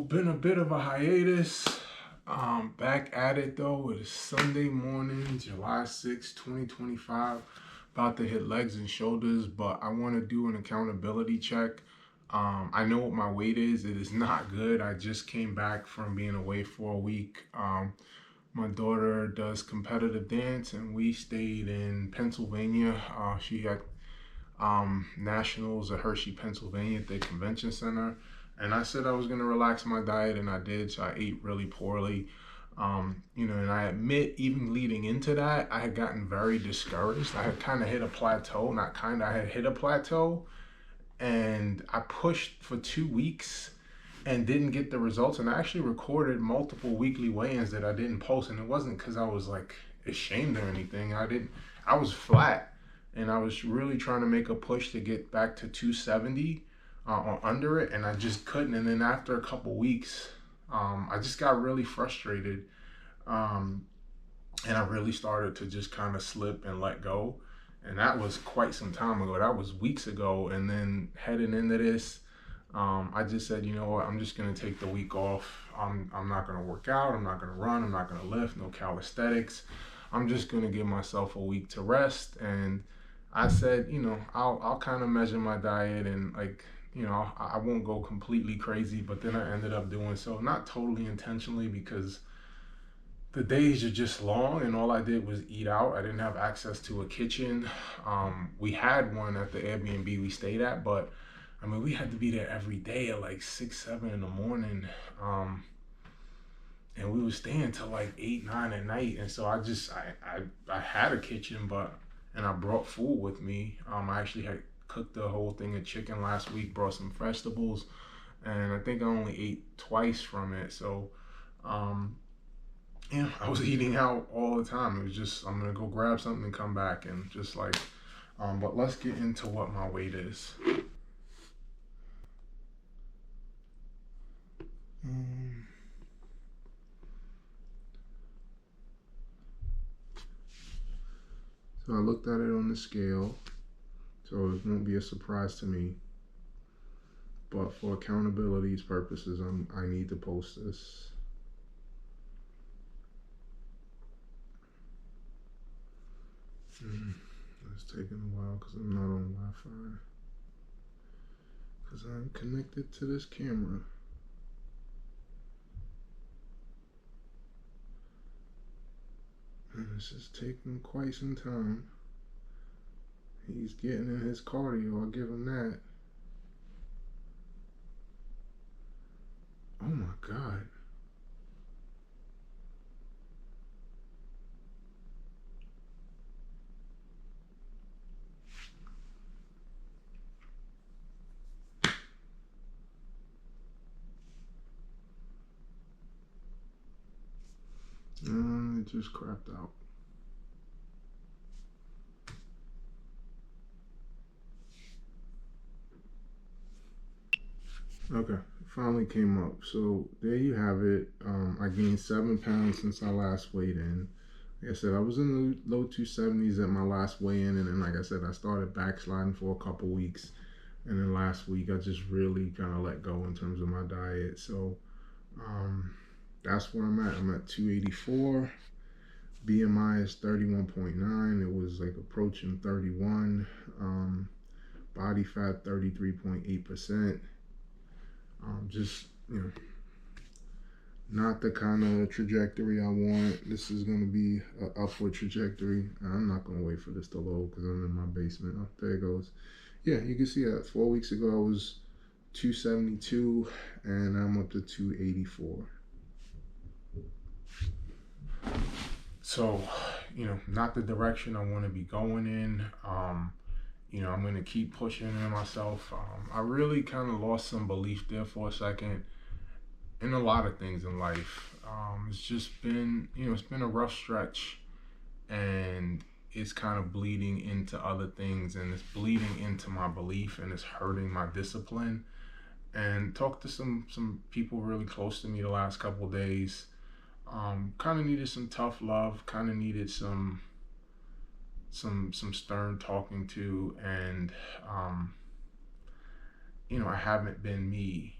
been a bit of a hiatus. Back at it though. It is Sunday morning, July 6th, 2025. About to hit legs and shoulders, but I want to do an accountability check. I know what my weight is. It is not good. I just came back from being away for a week. My daughter does competitive dance, and we stayed in Pennsylvania. She had nationals at Hershey, Pennsylvania at the convention center. And I said I was going to relax my diet, and I did. So I ate really poorly. And I admit, even leading into that, I had gotten very discouraged. I had kind of hit a plateau, not kind of, I had hit a plateau. And I pushed for 2 weeks and didn't get the results. And I actually recorded multiple weekly weigh-ins that I didn't post. And it wasn't because I was like ashamed or anything. I was flat. And I was really trying to make a push to get back to 270 or under it, and I just couldn't. And then after a couple weeks, I just got really frustrated, and I really started to just kind of slip and let go. And that was quite some time ago. That was weeks ago. And then heading into this, I just said, you know what, I'm just gonna take the week off. I'm not gonna work out. I'm not gonna run. I'm not gonna lift. No calisthenics. I'm just gonna give myself a week to rest. And I said, I'll kind of measure my diet and I won't go completely crazy. But then I ended up doing so, not totally intentionally, because the days are just long and all I did was eat out. I didn't have access to a kitchen. We had one at the Airbnb we stayed at, but I mean, we had to be there every day at like 6, 7 in the morning. And we were staying till like 8, 9 at night. And so I had a kitchen, and I brought food with me. I actually had cooked the whole thing of chicken last week, brought some vegetables, and I think I only ate twice from it. So, I was eating out all the time. It was just, I'm gonna go grab something and come back, and just like, but let's get into what my weight is. So I looked at it on the scale, so it won't be a surprise to me. But for accountability's purposes, I need to post this. It's taking a while because I'm not on Wi-Fi. Because I'm connected to this camera. And this is taking quite some time. He's getting in his cardio, I'll give him that. Oh my God. It just crapped out. Okay, finally came up. So there you have it. I gained 7 pounds since I last weighed in. Like I said, I was in the low 270s at my last weigh-in, and then like I said, I started backsliding for a couple weeks, and then last week I just really kind of let go in terms of my diet. So that's where I'm at. I'm at 284. BMI is 31.9. It was like approaching 31. Body fat 33.8%. Just, not the kind of trajectory I want. This is going to be an upward trajectory. I'm not going to wait for this to load because I'm in my basement. Oh, there it goes. Yeah, you can see that 4 weeks ago I was 272 and I'm up to 284. So, not the direction I want to be going in. I'm going to keep pushing in myself. I really kind of lost some belief there for a second in a lot of things in life. It's just been, it's been a rough stretch, and it's kind of bleeding into other things, and it's bleeding into my belief, and it's hurting my discipline. And talked to some people really close to me the last couple of days. Kind of needed some tough love. Kind of needed some stern talking to, and I haven't been me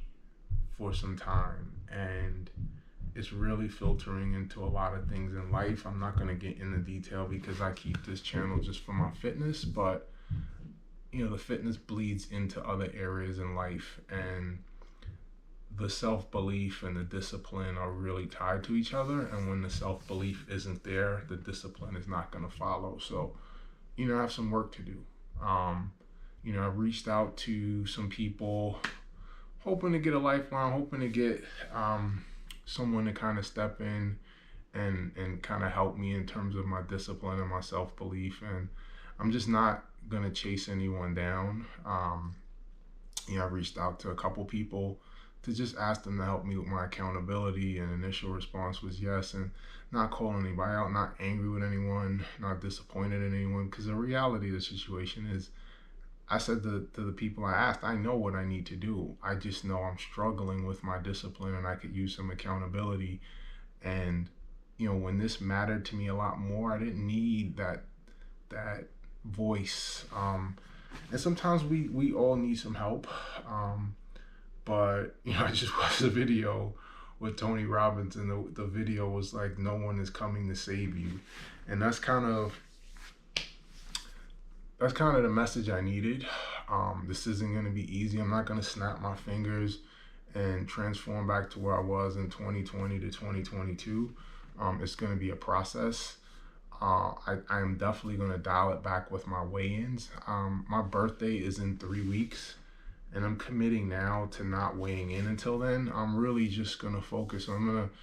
for some time, and it's really filtering into a lot of things in life. I'm not going to get into detail because I keep this channel just for my fitness, but the fitness bleeds into other areas in life, and the self-belief and the discipline are really tied to each other. And when the self-belief isn't there, the discipline is not going to follow. So I have some work to do. I've reached out to some people hoping to get a lifeline, hoping to get someone to kind of step in and kind of help me in terms of my discipline and my self-belief. And I'm just not going to chase anyone down. I reached out to a couple people to just ask them to help me with my accountability, and initial response was yes, and not calling anybody out, not angry with anyone, not disappointed in anyone, because the reality of the situation is, I said to the people I asked, I know what I need to do. I just know I'm struggling with my discipline and I could use some accountability. And when this mattered to me a lot more, I didn't need that voice. And sometimes we all need some help. But I just watched a video with Tony Robbins, and the video was like, no one is coming to save you. And that's kind of the message I needed. This isn't going to be easy. I'm not going to snap my fingers and transform back to where I was in 2020 to 2022. It's going to be a process. I am definitely going to dial it back with my weigh-ins. My birthday is in 3 weeks, and I'm committing now to not weighing in until then. I'm really just going to focus. I'm going to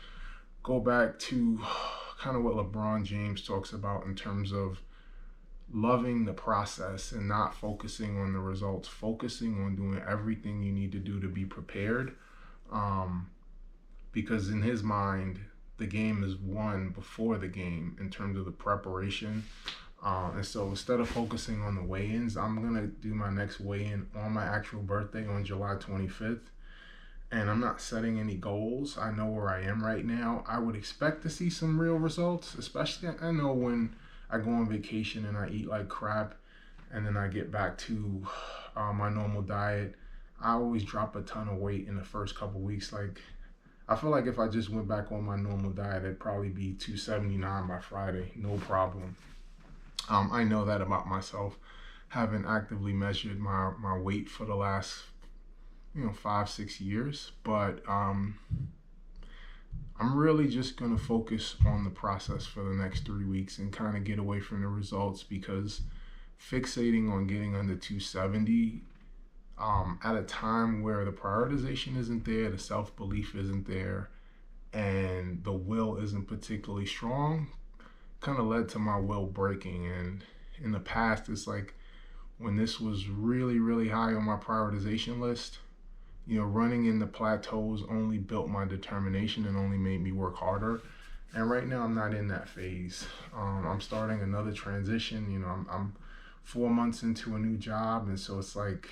go back to kind of what LeBron James talks about in terms of loving the process and not focusing on the results, focusing on doing everything you need to do to be prepared. Because in his mind, the game is won before the game in terms of the preparation. And so instead of focusing on the weigh-ins, I'm going to do my next weigh-in on my actual birthday on July 25th. And I'm not setting any goals. I know where I am right now. I would expect to see some real results, especially I know when I go on vacation and I eat like crap and then I get back to my normal diet. I always drop a ton of weight in the first couple weeks. Like, I feel like if I just went back on my normal diet, it'd probably be 279 by Friday, no problem. I know that about myself. Haven't actively measured my weight for the last 5-6 years, but I'm really just going to focus on the process for the next 3 weeks and kind of get away from the results, because fixating on getting under 270 at a time where the prioritization isn't there, the self-belief isn't there, and the will isn't particularly strong, kind of led to my will breaking. And in the past, it's like when this was really, really high on my prioritization list, running in the plateaus only built my determination and only made me work harder. And right now, I'm not in that phase. I'm starting another transition. I'm 4 months into a new job, and so it's like,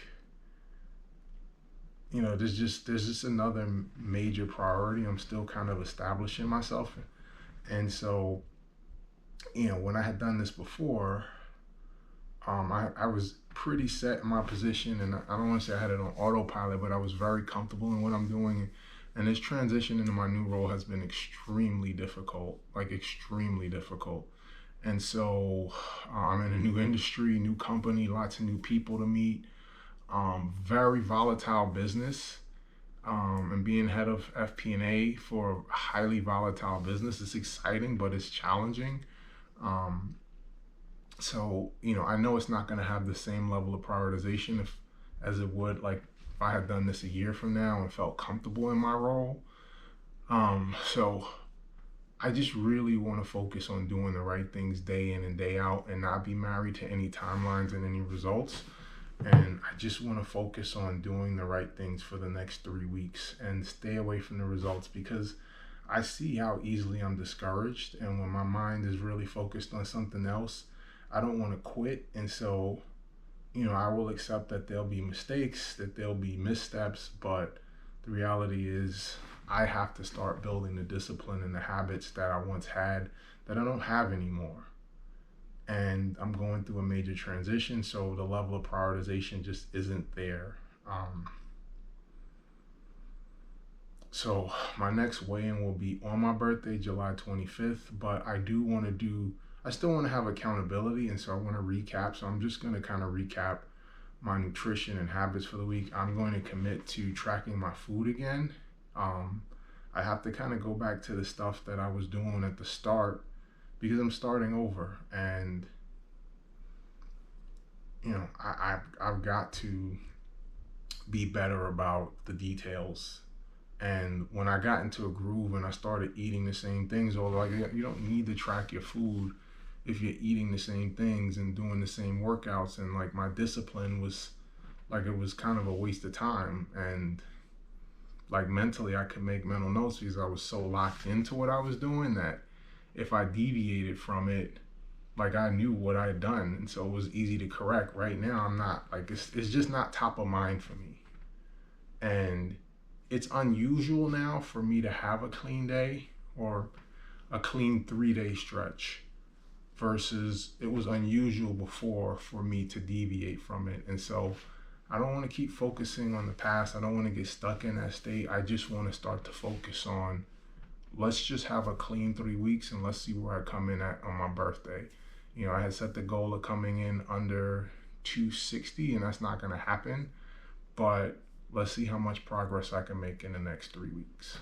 there's just another major priority. I'm still kind of establishing myself, and so, when I had done this before, I was pretty set in my position, and I don't want to say I had it on autopilot, but I was very comfortable in what I'm doing. And this transition into my new role has been extremely difficult, like extremely difficult. And so I'm in a new industry, new company, lots of new people to meet, very volatile business. And being head of FP&A for a highly volatile business is exciting, but it's challenging. So, I know it's not going to have the same level of prioritization as it would like if I had done this a year from now and felt comfortable in my role. So I just really want to focus on doing the right things day in and day out and not be married to any timelines and any results. And I just want to focus on doing the right things for the next 3 weeks and stay away from the results, because I see how easily I'm discouraged. And when my mind is really focused on something else, I don't want to quit. And so, I will accept that there'll be mistakes, that there'll be missteps, but the reality is I have to start building the discipline and the habits that I once had that I don't have anymore. And I'm going through a major transition, so the level of prioritization just isn't there. So my next weigh-in will be on my birthday, July 25th, but I still want to have accountability, and so I want to recap. So I'm just going to kind of recap my nutrition and habits for the week. I'm going to commit to tracking my food again. Um, I have to kind of go back to the stuff that I was doing at the start because I'm starting over, and I've got to be better about the details. And when I got into a groove and I started eating the same things, or like you don't need to track your food if you're eating the same things and doing the same workouts. And like my discipline was like it was kind of a waste of time. And like mentally, I could make mental notes because I was so locked into what I was doing that if I deviated from it, like I knew what I had done, and so it was easy to correct. Right now, I'm not like it's just not top of mind for me, and it's unusual now for me to have a clean day or a clean 3 day stretch versus it was unusual before for me to deviate from it. And so I don't want to keep focusing on the past. I don't want to get stuck in that state. I just want to start to focus on let's just have a clean 3 weeks and let's see where I come in at on my birthday. I had set the goal of coming in under 260, and that's not going to happen. But let's see how much progress I can make in the next 3 weeks.